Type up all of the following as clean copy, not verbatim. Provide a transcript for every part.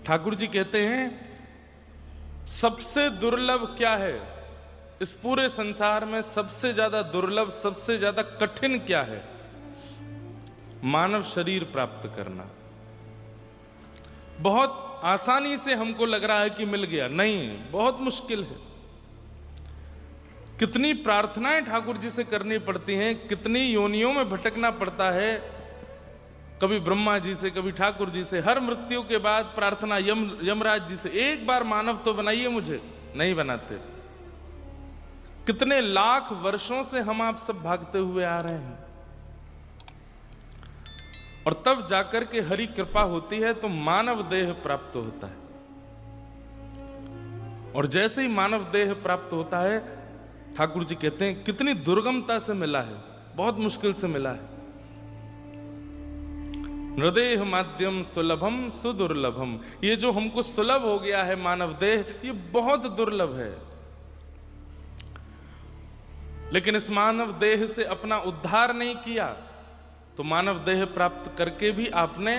ठाकुर जी कहते हैं सबसे दुर्लभ क्या है इस पूरे संसार में, सबसे ज्यादा दुर्लभ, सबसे ज्यादा कठिन क्या है? मानव शरीर प्राप्त करना। बहुत आसानी से हमको लग रहा है कि मिल गया, नहीं, बहुत मुश्किल है। कितनी प्रार्थनाएं ठाकुर जी से करनी पड़ती हैं, कितनी योनियों में भटकना पड़ता है, कभी ब्रह्मा जी से, कभी ठाकुर जी से, हर मृत्यु के बाद प्रार्थना यमराज जी से, एक बार मानव तो बनाइए मुझे, नहीं बनाते। कितने लाख वर्षों से हम आप सब भागते हुए आ रहे हैं, और तब जाकर के हरि कृपा होती है तो मानव देह प्राप्त होता है। और जैसे ही मानव देह प्राप्त होता है, ठाकुर जी कहते हैं कितनी दुर्गमता से मिला है, बहुत मुश्किल से मिला है। नृदेह माध्यम सुलभम सुदुर्लभम, ये जो हमको सुलभ हो गया है मानव देह, ये बहुत दुर्लभ है। लेकिन इस मानव देह से अपना उद्धार नहीं किया तो मानव देह प्राप्त करके भी आपने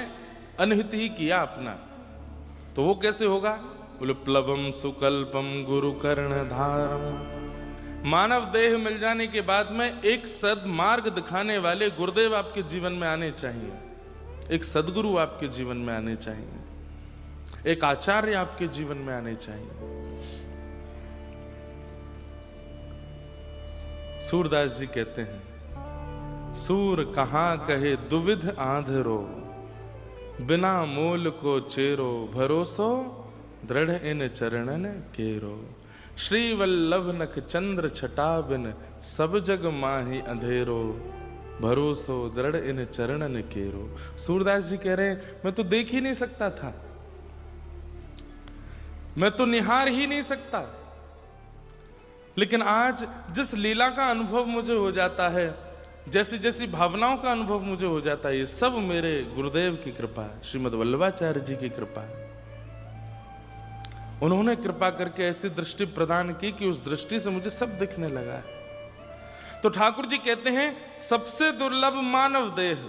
अनहित ही किया अपना। तो वो कैसे होगा? बोले प्लवम सुकल्पम गुरु कर्ण धारम। मानव देह मिल जाने के बाद में एक सद्मार्ग दिखाने वाले गुरुदेव आपके जीवन में आने चाहिए, एक सदगुरु आपके जीवन में आने चाहिए, एक आचार्य आपके जीवन में आने चाहिए। सूरदास जी कहते हैं सूर कहां कहे दुविध आंधरो, बिना मूल को चेरो, भरोसो दृढ़ इन चरणन केरो। श्री वल्लभ नख चंद्र छटा बिन, सब जग माही अंधेरो, भरोसो दृढ़ इन चरणन केरो। सूरदास जी कह रहे हैं मैं तो देख ही नहीं सकता था, मैं तो निहार ही नहीं सकता, लेकिन आज जिस लीला का अनुभव मुझे हो जाता है, जैसी जैसी भावनाओं का अनुभव मुझे हो जाता है, ये सब मेरे गुरुदेव की कृपा है, श्रीमद् वल्लभाचार्य जी की कृपा है। उन्होंने कृपा करके ऐसी दृष्टि प्रदान की कि उस दृष्टि से मुझे सब दिखने लगा है। तो ठाकुर जी कहते हैं सबसे दुर्लभ मानव देह,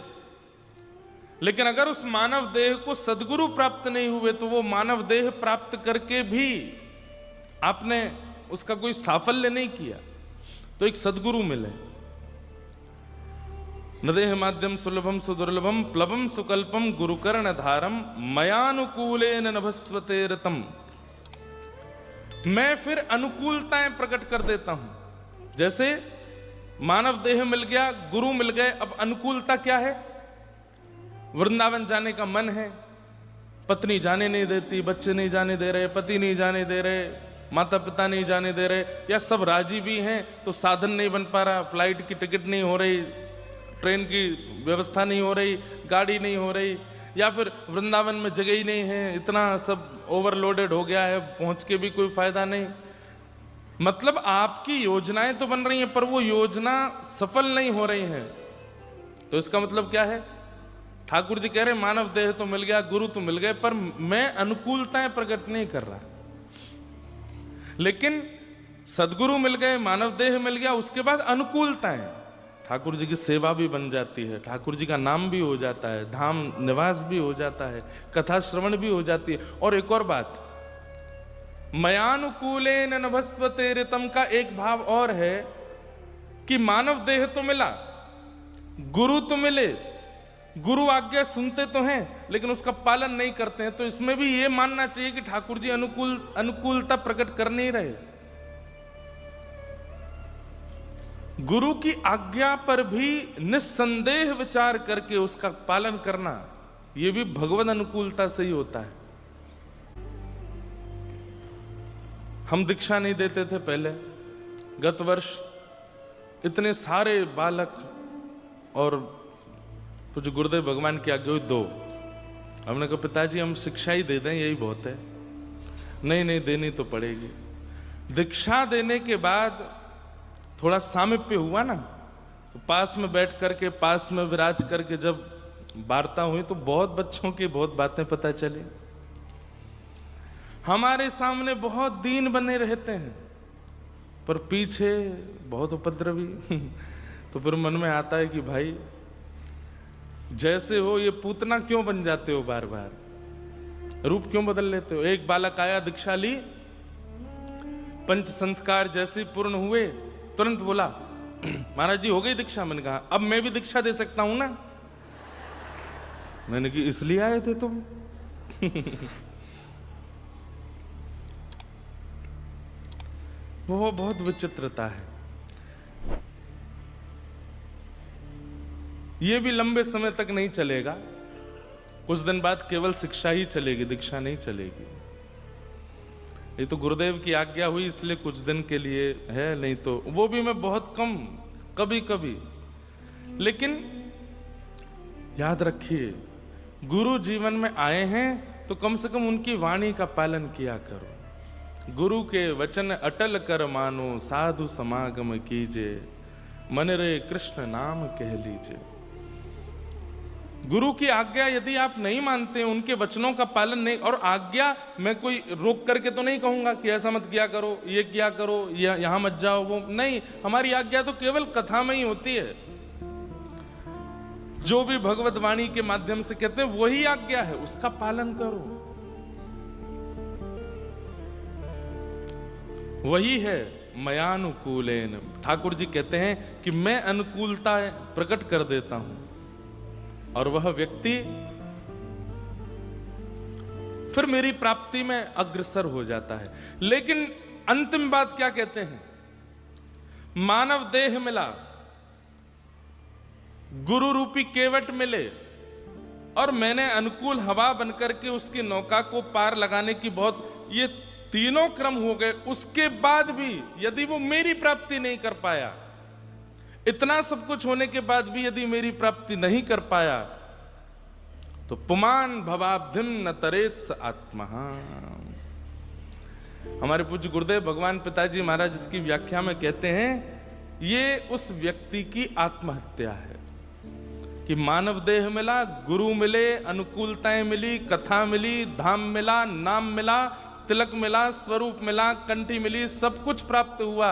लेकिन अगर उस मानव देह को सद्गुरु प्राप्त नहीं हुए तो वो मानव देह प्राप्त करके भी आपने उसका कोई साफल्य नहीं किया, तो एक सद्गुरु मिले। नदेह माध्यम सुलभम सुदुर्लभम प्लवम सुकल्पम गुरुकर्ण धारम, मयानुकूलेन नभस्वते रतम। मैं फिर अनुकूलताएं प्रकट कर देता हूं। जैसे मानव देह मिल गया, गुरु मिल गए, अब अनुकूलता क्या है? वृंदावन जाने का मन है, पत्नी जाने नहीं देती, बच्चे नहीं जाने दे रहे, पति नहीं जाने दे रहे, माता पिता नहीं जाने दे रहे, या सब राजी भी हैं तो साधन नहीं बन पा रहा, फ्लाइट की टिकट नहीं हो रही, ट्रेन की व्यवस्था नहीं हो रही, गाड़ी नहीं हो रही, या फिर वृंदावन में जगह ही नहीं है, इतना सब ओवरलोडेड हो गया है, पहुंच के भी कोई फायदा नहीं। मतलब आपकी योजनाएं तो बन रही हैं पर वो योजना सफल नहीं हो रही हैं। तो इसका मतलब क्या है? ठाकुर जी कह रहे मानव देह तो मिल गया, गुरु तो मिल गए, पर मैं अनुकूलताएं प्रकट नहीं कर रहा। लेकिन सदगुरु मिल गए, मानव देह मिल गया, उसके बाद अनुकूलताएं, ठाकुर जी की सेवा भी बन जाती है, ठाकुर जी का नाम भी हो जाता है, धाम निवास भी हो जाता है, कथा श्रवण भी हो जाती है। और एक और बात, मयानुकूलेन नभस्वते ऋतम का एक भाव और है कि मानव देह तो मिला, गुरु तो मिले, गुरु आज्ञा सुनते तो हैं लेकिन उसका पालन नहीं करते हैं, तो इसमें भी ये मानना चाहिए कि ठाकुर जी अनुकूलता प्रकट कर नहीं रहे। गुरु की आज्ञा पर भी निस्संदेह विचार करके उसका पालन करना, यह भी भगवत अनुकूलता से ही होता है। हम दीक्षा नहीं देते थे पहले, गत वर्ष इतने सारे बालक और कुछ गुरुदेव भगवान की आज्ञा हुई 2। हमने कहा पिताजी हम शिक्षा ही दे दें, यही बहुत है। नहीं देनी तो पड़ेगी। दीक्षा देने के बाद थोड़ा सामिप्य हुआ ना, तो पास में बैठ करके, पास में विराज करके जब वार्ता हुई तो बहुत बच्चों की बहुत बातें पता चली। हमारे सामने बहुत दीन बने रहते हैं पर पीछे बहुत उपद्रवी। तो फिर मन में आता है कि भाई जैसे हो ये पूतना क्यों बन जाते हो बार बार? रूप क्यों बदल लेते हो? एक बालक आया, दीक्षा ली, पंच संस्कार जैसे पूर्ण हुए, तुरंत बोला महाराज जी हो गई दीक्षा। मैंने कहा अब मैं भी दीक्षा दे सकता हूं ना। मैंने कहा इसलिए आए थे तुम? वो बहुत विचित्रता है। ये भी लंबे समय तक नहीं चलेगा, कुछ दिन बाद केवल शिक्षा ही चलेगी, दीक्षा नहीं चलेगी। ये तो गुरुदेव की आज्ञा हुई इसलिए कुछ दिन के लिए है, नहीं तो वो भी मैं बहुत कम, कभी कभी। लेकिन याद रखिए, गुरु जीवन में आए हैं तो कम से कम उनकी वाणी का पालन किया करो। गुरु के वचन अटल कर मानो, साधु समागम कीजे, मन रे कृष्ण नाम कह लीजिए। गुरु की आज्ञा यदि आप नहीं मानते, उनके वचनों का पालन नहीं, और आज्ञा मैं कोई रोक करके तो नहीं कहूंगा कि ऐसा मत किया करो, ये किया करो, यहां मत जाओ, वो नहीं। हमारी आज्ञा तो केवल कथा में ही होती है। जो भी भगवत वाणी के माध्यम से कहते हैं वही आज्ञा है, उसका पालन करो। वही है मयानुकूलेन। ठाकुर जी कहते हैं कि मैं अनुकूलता प्रकट कर देता हूं और वह व्यक्ति फिर मेरी प्राप्ति में अग्रसर हो जाता है। लेकिन अंतिम बात क्या कहते हैं? मानव देह मिला, गुरु रूपी केवट मिले, और मैंने अनुकूल हवा बनकर के उसकी नौका को पार लगाने की बहुत, ये तीनों क्रम हो गए। उसके बाद भी यदि वो मेरी प्राप्ति नहीं कर पाया, इतना सब कुछ होने के बाद भी यदि मेरी प्राप्ति नहीं कर पाया, तो पुमान भवाब्धिम न तरेत स आत्मा। हमारे पूज्य गुरुदेव भगवान पिताजी महाराज इसकी व्याख्या में कहते हैं, ये उस व्यक्ति की आत्महत्या है कि मानव देह मिला, गुरु मिले, अनुकूलताएं मिली, कथा मिली, धाम मिला, नाम मिला, तिलक मिला, स्वरूप मिला, कंठी मिली, सब कुछ प्राप्त हुआ।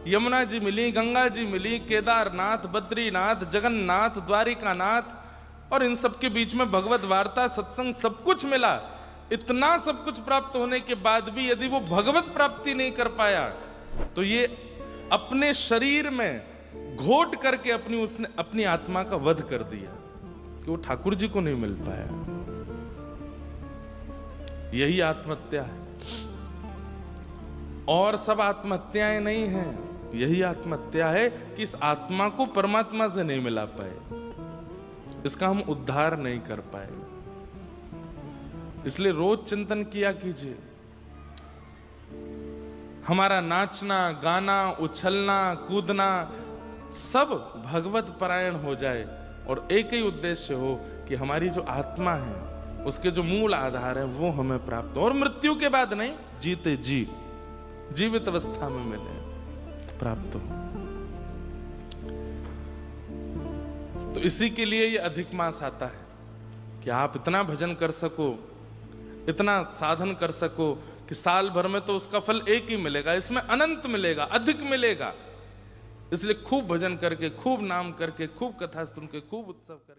यमुना जी मिली, गंगा जी मिली, केदारनाथ, बद्रीनाथ, जगन्नाथ, द्वारिकानाथ, और इन सब के बीच में भगवत वार्ता, सत्संग, सब कुछ मिला। इतना सब कुछ प्राप्त होने के बाद भी यदि वो भगवत प्राप्ति नहीं कर पाया, तो ये अपने शरीर में घोट करके उसने अपनी आत्मा का वध कर दिया कि वो ठाकुर जी को नहीं मिल पाया। यही आत्महत्या है, और सब आत्महत्याएं नहीं हैं। यही आत्महत्या है कि इस आत्मा को परमात्मा से नहीं मिला पाए, इसका हम उद्धार नहीं कर पाए। इसलिए रोज चिंतन किया कीजिए, हमारा नाचना, गाना, उछलना, कूदना सब भगवत परायण हो जाए, और एक ही उद्देश्य हो कि हमारी जो आत्मा है उसके जो मूल आधार है वो हमें प्राप्त हो, और मृत्यु के बाद नहीं, जीते जी जीवित अवस्था में मिले, प्राप्त हो। तो इसी के लिए ये अधिक मास आता है कि आप इतना भजन कर सको, इतना साधन कर सको कि साल भर में तो उसका फल एक ही मिलेगा, इसमें अनंत मिलेगा, अधिक मिलेगा। इसलिए खूब भजन करके, खूब नाम करके, खूब कथा सुन के, खूब उत्सव करके